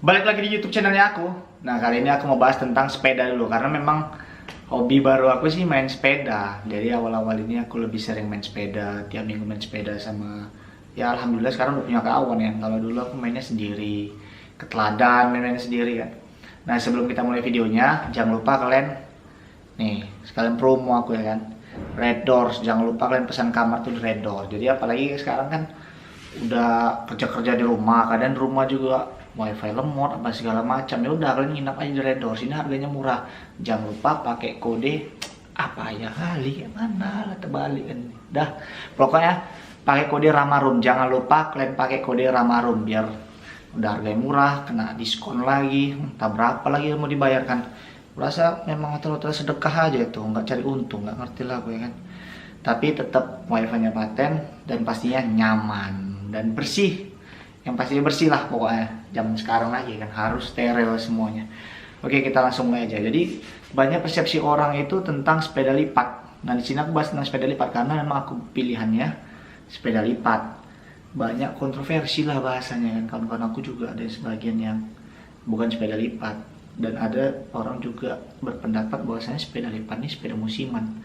Balik lagi di YouTube channelnya aku. Nah, kali ini aku mau bahas tentang sepeda dulu karena memang hobi baru aku sih main sepeda. Jadi awal-awal ini aku lebih sering main sepeda, tiap minggu main sepeda sama ya alhamdulillah sekarang udah punya kawan ya. Kalau dulu aku mainnya sendiri, ke teladan main-main sendiri kan. Nah, sebelum kita mulai videonya, jangan lupa kalian nih, sekalian promo aku ya kan. Red Doors, jangan lupa kalian pesan kamar tuh di Red Doors. Jadi apalagi sekarang kan udah kerja-kerja di rumah, kadang di rumah juga wifi lemot apa segala macam, ya udah kalian nginap aja di Red Doors, ini harganya murah. Jangan lupa pakai kode apa ya kali mana lah terbalik kan, dah pokoknya pakai kode Ramarum. Jangan lupa kalian pakai kode Ramarum biar udah harganya murah, kena diskon lagi, entah berapa lagi yang mau dibayarkan. Rasa memang hotel-hotel sedekah aja itu, nggak cari untung, nggak ngerti lah gue kan. Tapi tetap wifi-nya paten dan pastinya nyaman dan bersih. Yang pastinya bersih lah pokoknya. Zaman sekarang lagi kan harus steril semuanya. Oke, kita langsung mulai aja. Jadi banyak persepsi orang itu tentang sepeda lipat. Nah, di sini aku bahas tentang sepeda lipat karena memang aku pilihannya sepeda lipat. Banyak kontroversi lah bahasanya kan. Kawan-kawan aku juga ada sebagian yang bukan sepeda lipat, dan ada orang juga berpendapat bahwasanya sepeda lipat ini sepeda musiman.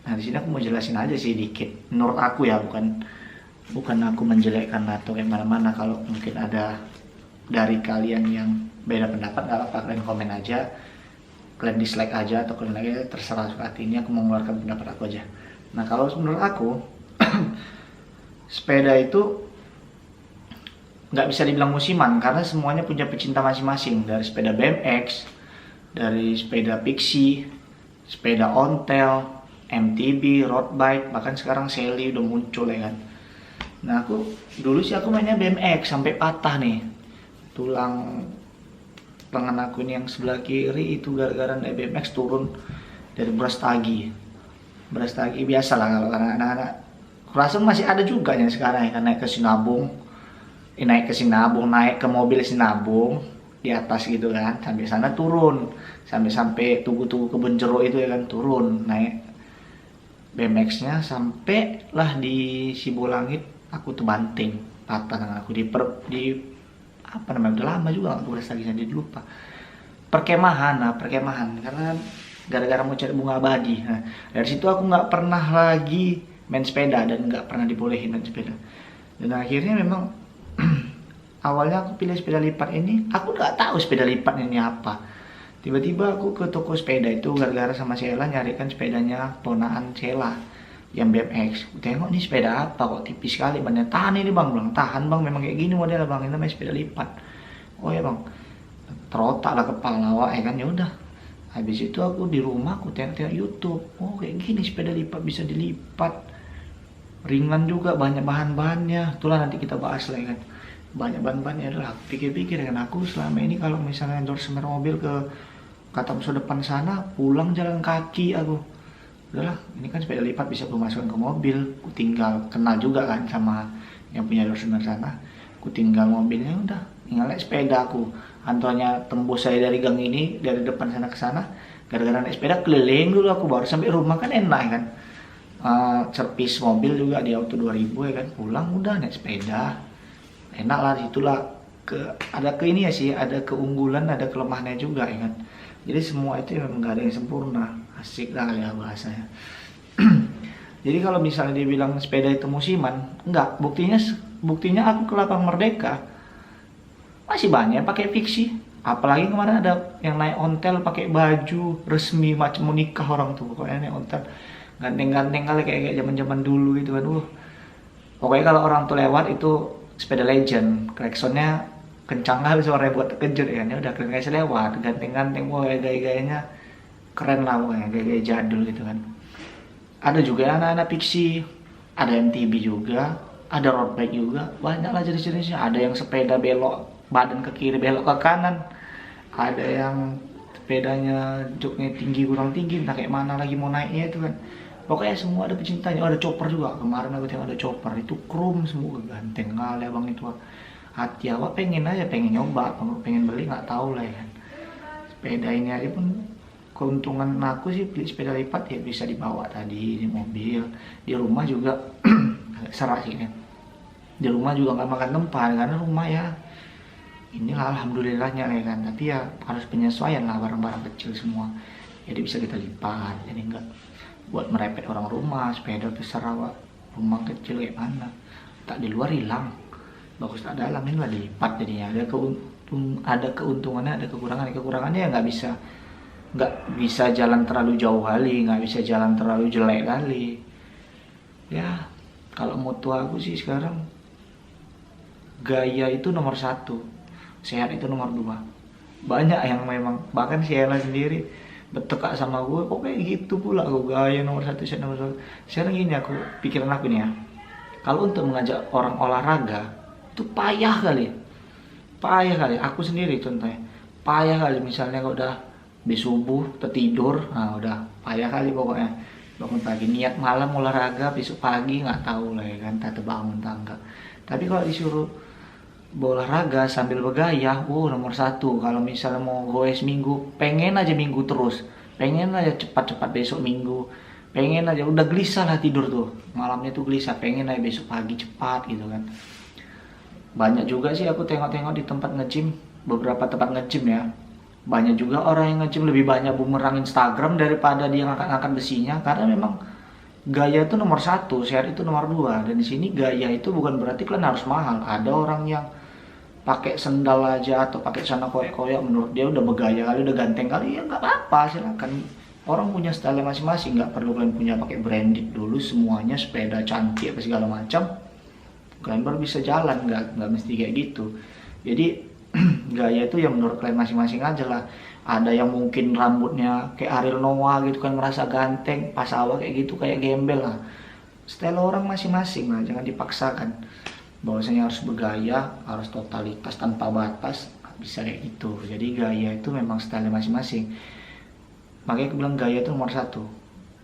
Nah, di sini aku mau jelasin aja sih dikit. Menurut aku ya, bukan aku menjelekkan atau kayak mana-mana. Kalau mungkin ada dari kalian yang beda pendapat, gak apa-apa, kalian komen aja, kalian dislike aja atau kalian lagi, terserah suka hati. Ini aku mau mengeluarkan pendapat aku aja. Nah, kalau menurut aku sepeda itu nggak bisa dibilang musiman karena semuanya punya pecinta masing-masing. Dari sepeda BMX, dari sepeda Pixie, sepeda ontel, MTB, road bike, bahkan sekarang Sally udah muncul ya kan. Nah, aku dulu sih aku mainnya BMX sampai patah nih. Tulang lengan aku ini yang sebelah kiri itu gara-gara naik BMX turun dari Brastagi. Brastagi biasa lah kalau anak-anak. Kurasa masih ada juga yang sekarang ya kan, naik ke Sinabung, naik ke mobil Sinabung di atas gitu kan, sampai sana turun, sampai tugu-tugu Kebun Jeruk itu ya kan, turun naik BMX-nya sampai lah di Sibolangit. Aku tuh banting, patah tangan aku di apa namanya, udah lama juga aku lagi jadi lupa. Perkemahan karena gara-gara mau cari bunga abadi. Nah, dari situ aku nggak pernah lagi main sepeda dan nggak pernah dibolehin main sepeda. Dan akhirnya memang awalnya aku pilih sepeda lipat ini, aku nggak tahu sepeda lipat ini apa. Tiba-tiba aku ke toko sepeda itu gara-gara sama Sheila nyarikan sepedanya ponaan Sheila yang BMX. Aku tengok nih sepeda apa kok tipis sekali bannya. Tahan ini bang, bilang tahan bang, memang kayak gini modelnya bang, ini namanya sepeda lipat. Oh ya bang, terotak lah kepala awak ya kan. Ya udah, habis itu aku di rumah aku tengok YouTube. Oh kayak gini sepeda lipat bisa dilipat, ringan juga, banyak bahan-bahannya. Itulah nanti kita bahas lah ya kan, banyak bahan-bahannya. Adalah pikir-pikir kan, aku selama ini kalau misalnya endorse mobil ke kata musuh depan sana, pulang jalan kaki aku. Udahlah, ini kan sepeda lipat bisa aku masukkan ke mobil, aku tinggal kenal juga kan sama yang punya dosen sana, aku tinggal mobilnya, udah tinggal naik sepeda aku. Antuannya tembus saya dari gang ini, dari depan sana ke sana, gara-gara naik sepeda keliling dulu aku, baru sampai rumah kan enak kan. Servis mobil juga di Auto 2000 ya kan, pulang udah naik sepeda, enak lah. Itulah ada ke ini ya sih, ada keunggulan, ada kelemahannya juga ya kan. Jadi semua itu memang gak ada yang sempurna. Asik lah ya bahasanya. Jadi kalau misalnya dibilang sepeda itu musiman, enggak. Buktinya aku ke Lapang Merdeka masih banyak pakai Pixie. Apalagi kemarin ada yang naik ontel pakai baju resmi macam mau nikah orang tuh. Pokoknya naik ontel ganteng-ganteng kali kayak zaman-zaman dulu gitu kan. Pokoknya kalau orang tuh lewat itu sepeda legend, klaksonnya kencang kali suaranya buat terkejut ya kan. Ya udah, kalian guys lewat ganteng-ganteng, wah gaya-gayanya keren lah pokoknya, gaya-gaya jadul gitu kan. Ada juga anak-anak Pixie, ada MTB juga, ada road bike juga, banyak lah jenis-jenisnya. Ada yang sepeda belok badan ke kiri belok ke kanan, ada yang sepedanya joknya tinggi kurang tinggi, entah kayak mana lagi mau naiknya itu kan. Pokoknya semua ada pecintanya. Oh, ada chopper juga, kemarin aku tengok ada chopper, itu chrome semua, ganteng kali abang itu. Hati awak pengen aja, pengen nyoba, pengen beli nggak tahu lah ya kan. Sepeda ini aja pun keuntungan aku sih beli sepeda lipat ya, bisa dibawa tadi di mobil, di rumah juga agak serak sih kan. Di rumah juga nggak makan tempat karena rumah ya inilah alhamdulillahnya ya kan, tapi ya harus penyesuaian lah, barang-barang kecil semua jadi bisa kita lipat, jadi enggak buat merepet orang rumah. Sepeda terserah Wak, rumah kecil kayak mana, tak di luar hilang bagus tak dalam, ini lah dilipat jadinya. Ada keuntungannya, ada kekurangannya ya nggak bisa jalan terlalu jauh kali, nggak bisa jalan terlalu jelek kali ya. Kalau moto aku sih sekarang, gaya itu nomor 1, sehat itu nomor 2. Banyak yang memang, bahkan Sheila sendiri bertekak sama gue, kok kayak gitu pula aku, gaya nomor 1, sehat nomor 2. Sekarang gini, pikiran aku nih ya, kalau untuk mengajak orang olahraga itu payah kali, aku sendiri contohnya payah kali. Misalnya kalau udah di subuh tertidur, nah udah payah kali pokoknya. Bangun pagi niat malam olahraga, besok pagi nggak tahu lah ya kan, tak bangun tangga. Tapi kalau disuruh berolahraga sambil bergaya, nomor 1. Kalau misalnya mau goes minggu, pengen aja minggu terus, pengen aja cepat-cepat besok minggu, pengen aja udah gelisah lah tidur tuh, malamnya tuh gelisah, pengen aja besok pagi cepat gitu kan. Banyak juga sih aku tengok-tengok di tempat nge-gym, beberapa tempat nge-gym ya, banyak juga orang yang nge-gym lebih banyak bumerang Instagram daripada dia ngangkat-ngangkat besinya, karena memang gaya itu nomor 1, sehat itu nomor 2. Dan di sini gaya itu bukan berarti kalian harus mahal. Ada orang yang pakai sendal aja atau pakai celana koyak-koyak, menurut dia udah bergaya kali, udah ganteng kali, ya nggak apa-apa, silakan. Orang punya style masing-masing, nggak perlu kalian punya pakai branded dulu semuanya, sepeda cantik apa segala macam, kalian baru bisa jalan. Nggak mesti kayak gitu. Jadi gaya itu yang menurut kalian masing-masing aja lah. Ada yang mungkin rambutnya kayak Ariel Noah gitu kan, merasa ganteng, pas awal kayak gitu kayak gembel lah. Style orang masing-masing lah, jangan dipaksakan bahwasanya harus bergaya, harus totalitas tanpa batas, nggak bisa kayak gitu. Jadi gaya itu memang style masing-masing. Makanya aku bilang gaya itu nomor 1.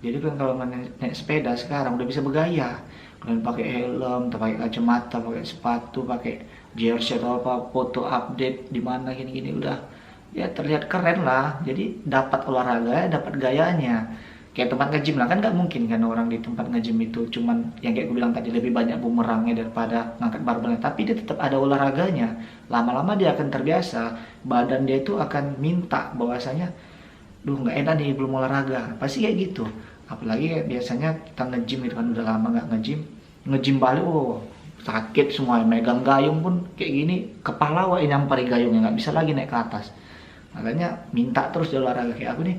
Jadi kan kalau naik sepeda sekarang udah bisa bergaya, kalian pakai helm, pakai kacamata, pakai sepatu, pakai jersey atau apa, foto update di mana gini-gini, udah ya terlihat keren lah. Jadi dapat olahraga, dapat gayanya. Kayak tempat nge-gym lah, kan nggak mungkin kan orang di tempat nge-gym itu cuman yang kayak gue bilang tadi, lebih banyak bumerangnya daripada ngangkat barbelnya, tapi dia tetap ada olahraganya. Lama-lama dia akan terbiasa, badan dia itu akan minta bahwasanya, duh nggak enak nih belum olahraga, pasti kayak gitu. Apalagi kayak biasanya kita nge-gym itu kan, udah lama nggak nge-gym balik, sakit semua, megang gayung pun kayak gini, kepala yang nyamperin gayungnya, nggak bisa lagi naik ke atas. Makanya minta terus di olahraga. Kayak aku nih,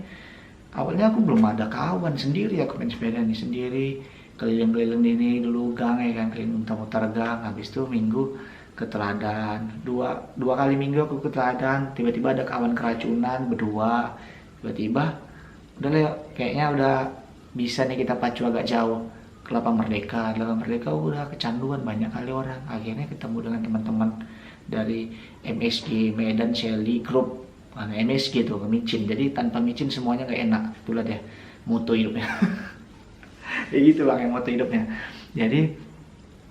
awalnya aku belum ada kawan, sendiri aku main sepeda nih sendiri, keliling-keliling ini dulu gang ya kan, keliling muter-muter gang. Habis itu minggu ke Teladan, dua kali minggu aku ke Teladan. Tiba-tiba ada kawan keracunan berdua, tiba-tiba udah lah, kayaknya udah bisa nih kita pacu agak jauh ke Lapang Merdeka. Udah kecanduan banyak kali orang. Akhirnya ketemu dengan teman-teman dari MSG Medan Shelly Group, MSG tuh ke micin. Jadi tanpa micin semuanya gak enak. Itulah deh moto hidupnya. Ya gitu bang, yang moto hidupnya. Jadi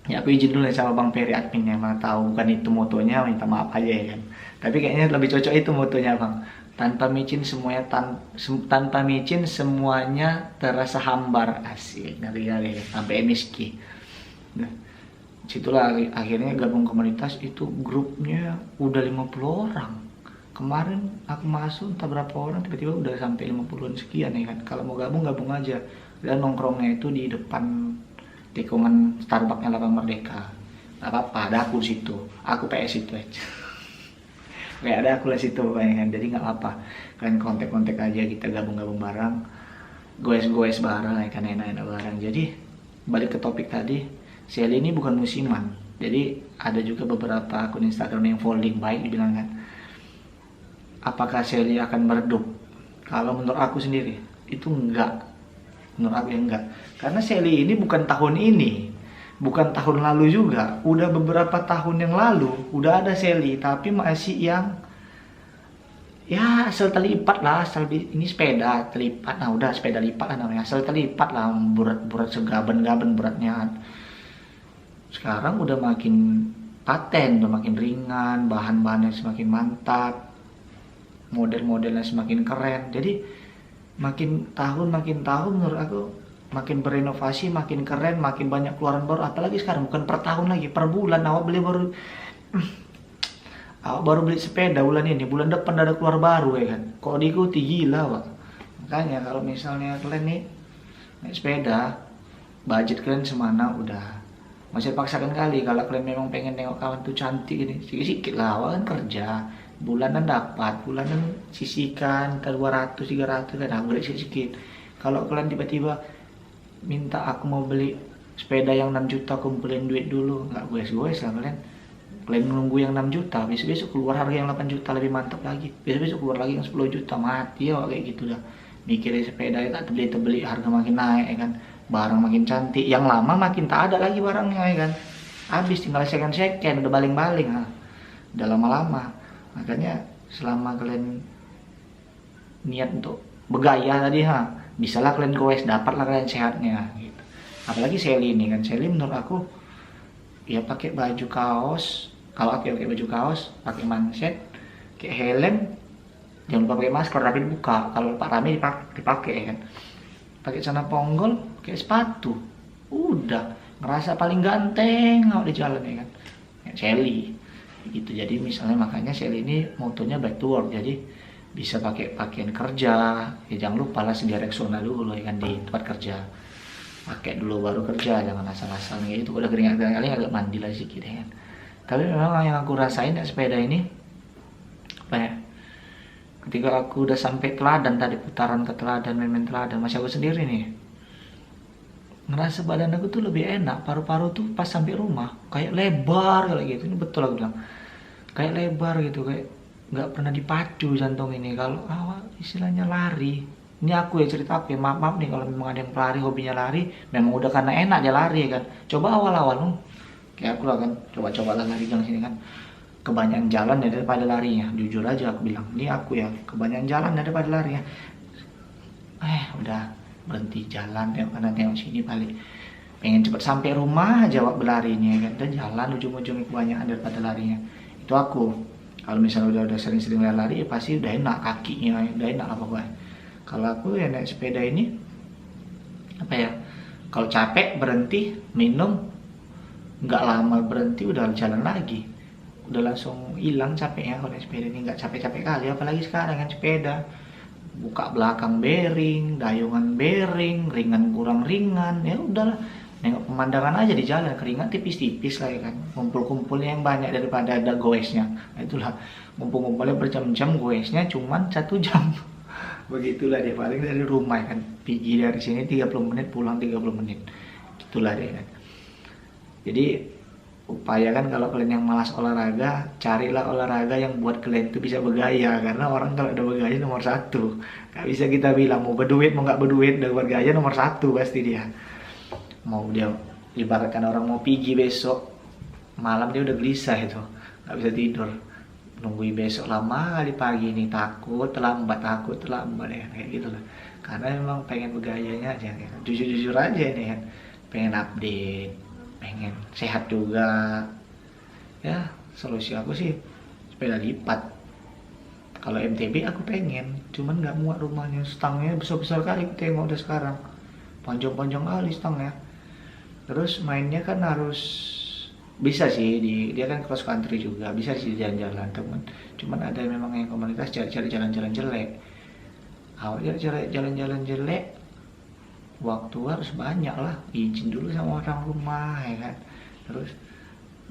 ya aku izin dulu ya sama Bang Peri adminnya, mana tahu bukan itu motonya, minta maaf aja ya kan. Tapi kayaknya lebih cocok itu motonya bang. Tanpa micin semuanya tanpa micin semuanya terasa hambar, asik, ngeri-ngeri sampai MSG. Nah, situlah akhirnya gabung komunitas itu, grupnya udah 50 orang. Kemarin aku masuk entah berapa orang, tiba-tiba udah sampai 50-an sekian ya kan. Kalau mau gabung aja. Dan nongkrongnya itu di depan tikungan Starbucksnya Lapang Merdeka. Gak apa-apa, ada aku di situ. Aku PS itu aja. Kayak ada aku di situ kan. Jadi nggak apa-apa. Kalian kontak-kontak aja, kita gabung-gabung bareng, goes-goes bareng ya kan, enak-enak bareng. Jadi balik ke topik tadi, Shelly ini bukan musiman. Jadi ada juga beberapa akun Instagram yang folding baik dibilang kan. Apakah Shelly akan meredup? Kalau menurut aku sendiri itu enggak. Menurut aku enggak. Karena Shelly ini bukan tahun ini, bukan tahun lalu juga, udah beberapa tahun yang lalu udah ada Shelly, tapi masih yang ya asal terlipat lah, ini sepeda terlipat, nah udah sepeda lipat lah namanya, asal terlipat lah, berat segaban-gaban beratnya. Sekarang udah makin paten, udah makin ringan, bahan-bahannya semakin mantap, model-modelnya semakin keren. Jadi makin tahun menurut aku makin berinovasi, makin keren, makin banyak keluaran baru. Apalagi sekarang bukan per tahun lagi, per bulan awak beli baru. Awak baru beli sepeda bulan ini, bulan depan ada keluar baru ya kan. Kok diikuti, gila Pak. Makanya kalau misalnya kalian nih naik sepeda, budget kalian semana udah. Masih paksakan kali kalau kalian memang pengen nengok kawan tuh cantik ini. Sikit-sikit lah, awak kan kerja. Bulanan dapat, bulanan sisihkan ke 200, 300 kan upgrade sikit-sikit. Kalau kalian tiba-tiba minta aku mau beli sepeda yang 6 juta, kumpulin duit dulu, nggak goes-goes lah kalian. Kalian nunggu yang 6 juta, besok-besok keluar harga yang 8 juta lebih mantap lagi. Besok-besok keluar lagi yang 10 juta, mati ya kayak gitu dah. Mikirin sepeda ya tak beli harga makin naik ya kan. Barang makin cantik, yang lama makin tak ada lagi barangnya ya kan. Habis tinggal second udah baling-baling ha. Udah lama-lama. Makanya selama kalian niat untuk bergaya tadi ha, bisalah kalian goes, dapatlah kalian sehatnya gitu. Apalagi Sally ini kan, Sally menurut aku ya pakai baju kaos, kalau aku pakai baju kaos, pakai manset, kayak helm, jangan lupa pakai masker tapi dibuka. Kalau Pak Rame dipakai kan. Pakai celana ponggol, kayak sepatu, udah ngerasa paling ganteng kalau di jalan ya kan. Kayak Sally gitu. Jadi misalnya makanya Sally ini motonya back to work, jadi bisa pakai pakaian kerja ya, jangan lupa lah sedia Rexona dulu ya kan di tempat kerja, pakai dulu baru kerja, jangan asal-asal gitu. Udah keringat kali agak mandi lah sedikit ya kan. Tapi memang yang aku rasain ya sepeda ini apa ya, ketika aku udah sampai Teladan tadi, putaran ke Teladan, main Teladan, masih aku sendiri nih, ngerasa badan aku tuh lebih enak, paru-paru tuh pas sampai rumah kayak lebar kayak gitu. Ini betul aku bilang, kayak lebar gitu, kayak nggak pernah dipacu jantung ini. Kalau awal istilahnya lari, ini aku ya cerita aku ya, maaf nih kalau memang ada yang pelari, hobinya lari, memang udah karena enak dia lari kan. Coba awal-awal kayak aku lah kan, coba-coba lah lari gang sini kan, kebanyakan jalan ya daripada larinya. Jujur aja aku bilang, ini aku ya, kebanyakan jalan daripada lari ya. Udah berhenti jalan, tengok kanan tengok sini, balik pengen cepet sampai rumah aja wak berlarinya kan. Dan jalan ujung-ujungnya kebanyakan daripada larinya. Itu aku. Kalau misalnya udah sering-sering lari ya pasti udah enak kakinya, udah enak apa pokoknya. Kalau aku ya naik sepeda ini apa ya, kalau capek berhenti minum, nggak lama berhenti udah jalan lagi, udah langsung hilang capeknya. Kalau naik sepeda ini nggak capek-capek kali, apalagi sekarang kan sepeda buka belakang bearing, dayungan bearing, ringan kurang ringan, ya udahlah, nengok pemandangan aja di jalan, keringat tipis-tipis lah ya kan. Kumpul-kumpulnya yang banyak daripada ada goesnya. Nah, itulah, ngumpul-ngumpulnya berjam-jam, goesnya cuman 1 jam. Begitulah dia, paling dari rumah kan, pergi dari sini 30 menit, pulang 30 menit, itulah dia kan. Jadi upayakan kalau kalian yang malas olahraga, carilah olahraga yang buat kalian itu bisa bergaya. Karena orang kalau udah bergaya nomor 1, gak bisa kita bilang mau berduit mau nggak berduit, udah bergaya nomor 1 pasti dia. Mau dia ibaratkan orang mau pergi besok malam, dia udah gelisah itu, nggak bisa tidur, nungguin besok lama kali pagi ini, takut terlambat ya kayak gitu lah. Karena memang pengen bergayanya aja ya. Jujur aja nih kan, pengen update, pengen sehat juga ya. Solusi aku sih sepeda lipat. Kalau MTB aku pengen, cuman nggak muat rumahnya, stangnya besar-besar kali, tengok udah sekarang panjang-panjang kali stangnya. Terus mainnya kan harus bisa sih dia kan cross country juga, bisa sih jalan-jalan teman. Cuman ada memang yang komunitas cari jalan-jalan jelek. Awalnya cari jalan-jalan jelek, waktu harus banyak lah, izin dulu sama orang rumah ya kan. Terus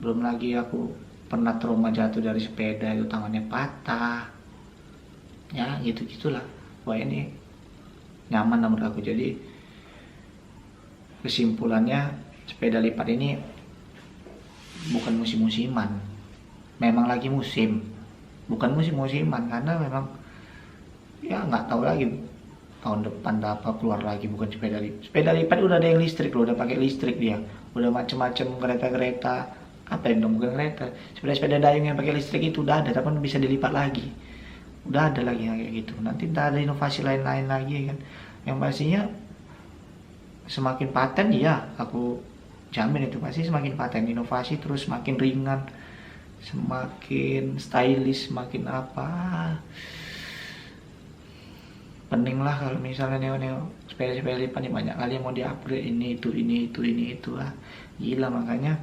belum lagi aku pernah trauma jatuh dari sepeda, itu tangannya patah ya, gitu-gitulah. Wah, ini nyaman menurut aku. Jadi kesimpulannya, sepeda lipat ini bukan musim-musiman, memang lagi musim, bukan musim-musiman. Karena memang ya nggak tahu lagi tahun depan dapat keluar lagi, bukan sepeda lipat. Sepeda lipat udah ada yang listrik loh, udah pakai listrik dia, udah macem-macem kereta-kereta, apa ya dong, bukan kereta, sepeda-sepeda dayung yang pakai listrik itu udah ada, tapi bisa dilipat lagi, udah ada lagi yang kayak gitu. Nanti entah ada inovasi lain-lain lagi ya kan. Yang pastinya semakin paten ya, aku jamin itu pasti semakin paten, inovasi terus, semakin ringan, semakin stylish, semakin apa. Pening lah kalau misalnya neo sepeda-sepeda lipat nih, banyak kali yang mau di-upgrade, ini itu lah, gila. Makanya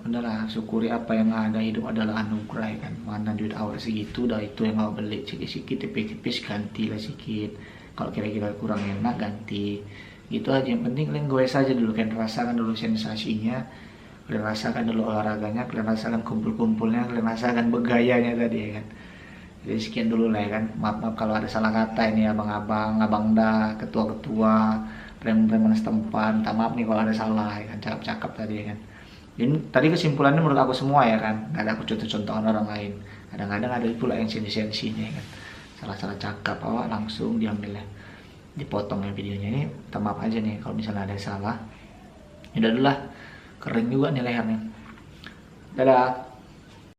udahlah syukuri apa yang ada, hidup adalah anugerah ya kan. Mana duit awal segitu, udah itu yang awal beli sikit-sikit, tipis-tipis ganti lah sikit. Kalau kira-kira kurang enak ganti, gitu aja. Yang penting kalian goes aja dulu, kalian rasakan dulu sensasinya, kalian rasakan dulu olahraganya, kalian rasakan kumpul-kumpulnya, kalian rasakan begayanya tadi ya kan. Jadi sekian dulu lah ya kan. Maaf kalau ada salah kata ini abang-abang, abang dah, ketua-ketua, preman-preman setempat. Minta maaf nih kalau ada salah ya kan, cakap-cakap tadi ya kan. Jadi tadi kesimpulannya menurut aku semua ya kan, gak ada aku contoh-contohan orang lain. Kadang-kadang ada pula yang sensi-sensinya ya kan. Salah-salah cakap, langsung diambil ya, dipotong ya videonya. Ini minta maaf aja nih kalau misalnya ada salah. Ya udah dulu lah, kering juga nih lehernya. Dadah.